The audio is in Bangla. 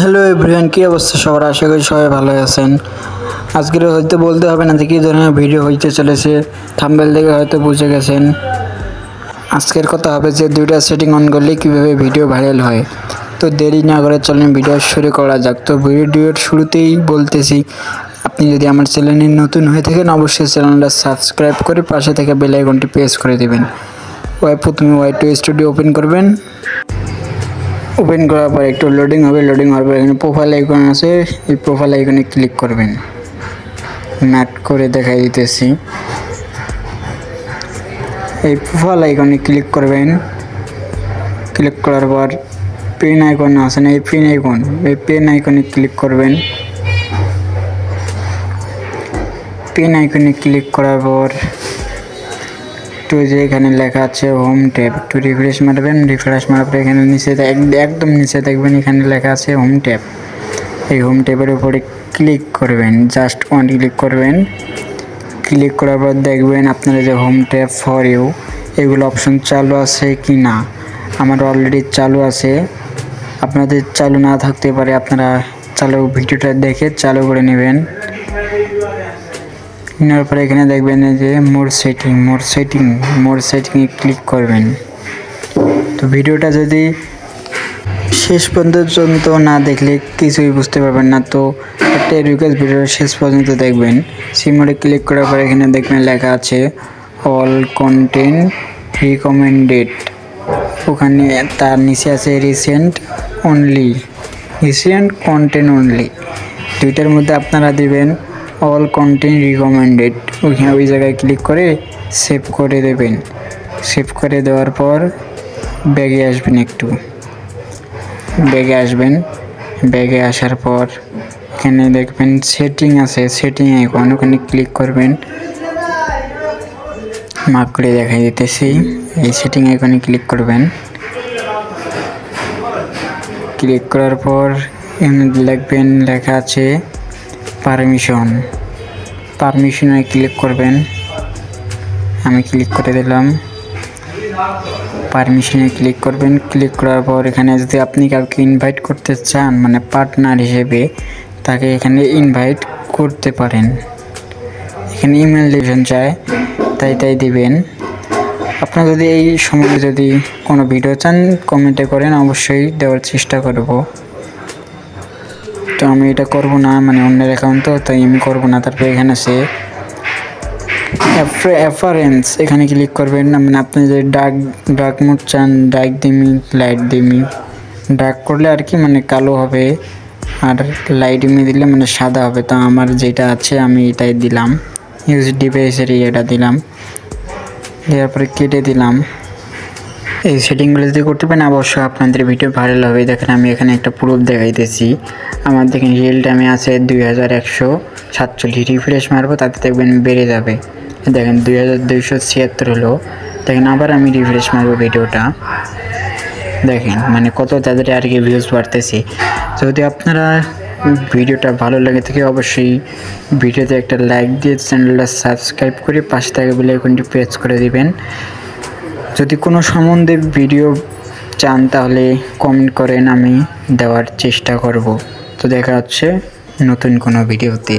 হ্যালো এভরিওয়ান, কি অবস্থা সবার? আশা করি সবাই ভালো আছেন। আজকের হয়তো বলতে হবে না যে কী ধরনের ভিডিও হইতে চলেছে, থাম্বনেল দেখে হয়তো বুঝে গেছেন। আজকের কথা হবে যে দুইটা সেটিং অন করলে কীভাবে ভিডিও ভাইরাল হয়। তো দেরি না করে চলেন ভিডিও শুরু করা যাক। তো ভিডিওর শুরুতেই বলতেছি, আপনি যদি আমার চ্যানেলে নতুন হয়ে থাকেন অবশ্যই চ্যানেলটা সাবস্ক্রাইব করে পাশে থেকে বেল আইকনটি প্রেস করে দেবেন। প্রথমে Y2 স্টুডিও ওপেন করবেন। ওপেন করার পর একটু লোডিং হবে। লোডিং হওয়ার পর এখানে প্রোফাইল আইকন আছে, এই প্রোফাইল আইকনে ক্লিক করবেন। ম্যাট করে দেখাই দিতেছি। এই প্রোফাইল আইকনে ক্লিক করবেন। ক্লিক করার পর পেন আইকন আছে না, এই পেন আইকনে ক্লিক করবেন। পেন আইকনে ক্লিক করার পর একটু যে এখানে লেখা আছে হোম ট্যাব, একটু রিফ্রেশ মারবেন। রিফ্রেশ মারার পর এখানে নিচে একদম নিচে দেখবেন এখানে লেখা আছে হোম ট্যাব। এই হোম ট্যাবের উপরে ক্লিক করবেন, জাস্ট ওয়ান ক্লিক করবেন। ক্লিক করার পর দেখবেন আপনারা যে হোম ট্যাব ফর ইউ এগুলো অপশন চালু আছে কি না। আমার অলরেডি চালু আছে, আপনাদের চালু না থাকতে পারে, আপনারা ভিডিওটা দেখে চালু করে নেবেন। নেওয়ার পরে এখানে দেখবেন যে মোর সেটিংয়ে ক্লিক করবেন। তো ভিডিওটা যদি শেষ পর্যন্ত না দেখলে কিছুই বুঝতে পারবেন না, তো একটা রিকোয়েস্ট, ভিডিও শেষ পর্যন্ত দেখবেন। সি মোডে ক্লিক করার পর এখানে দেখবেন লেখা আছে অল কন্টেন্ট রিকমেন্ডেড, ওখানে তার নিচে আছে রিসেন্ট কন্টেন্ট অনলি। দুইটার মধ্যে আপনারা দিবেন অল কন্টেন্ট রিকমেন্ডেড। ওই জায়গায় ক্লিক করে সেভ করে দেবেন। সেভ করে দেওয়ার পর ব্যাগে আসবেন। ব্যাগে আসার পর এখানে দেখবেন সেটিং আছে, সেটিং আইকন, ওখানে ক্লিক করবেন। মার্ক করে দেখাই দিতেছি, এই সেটিং আইকনে ক্লিক করবেন। ক্লিক করার পর এখানে লিখবেন লেখা আছে পারমিশনে ক্লিক করবেন। আমি ক্লিক করে দিলাম। পারমিশনে ক্লিক করবেন। ক্লিক করার পর এখানে যদি আপনি কাউকে ইনভাইট করতে চান, মানে পার্টনার হিসেবে, তাকে এখানে ইনভাইট করতে পারেন। এখানে ইমেল ডিভিশন চায়, তাই দিবেন। আপনারা যদি এই সময় যদি কোনো ভিডিও চান কমেন্টে করেন, অবশ্যই দেওয়ার চেষ্টা করব। তো আমি এটা করব না, মানে অন্যের অ্যাকাউন্ট তো, তাই আমি করব না। তারপরে এখানে আছে রেফারেন্স, এখানে ক্লিক করবেন। মানে আপনি যদি ডার্ক মোড চান, ডার্ক দিমি, লাইট দিমি। ডার্ক করলে আর কি মানে কালো হবে, আর লাইট দিমি দিলে মানে সাদা হবে। তো আমার যেটা আছে আমি এটাই দিলাম, ইউজ ডিভাইসের এটা দিলাম। দেওয়ার পরে কেটে দিলাম। এই সেটিংগুলো যদি করতে পারেন অবশ্যই আপনাদের ভিডিও ভাইরাল হবে। দেখেন আমি এখানে একটা প্রুফ দেখাইতেছি। আমার দেখেন রিয়েল টাইমে আছে 2147। রিফ্রেশ মারবো, তাতে দেখবেন বেড়ে যাবে। দেখেন 2276 হলো। দেখেন আবার আমি রিফ্রেশ মারবো ভিডিওটা, দেখেন মানে কত তাড়াতাড়ি আর কি ভিউজ বাড়তেছে। যদি আপনারা ভিডিওটা ভালো লাগে থাকে অবশ্যই ভিডিওতে একটা লাইক দিয়ে চ্যানেলটা সাবস্ক্রাইব করে পাশে থাকা বেল আইকনটি প্রেস করে দিবেন। যদি কোনো সম্বন্ধে ভিডিও চান তাহলে কমেন্ট করেন, আমি দেওয়ার চেষ্টা করব। তো দেখা হচ্ছে নতুন কোনো ভিডিওতে।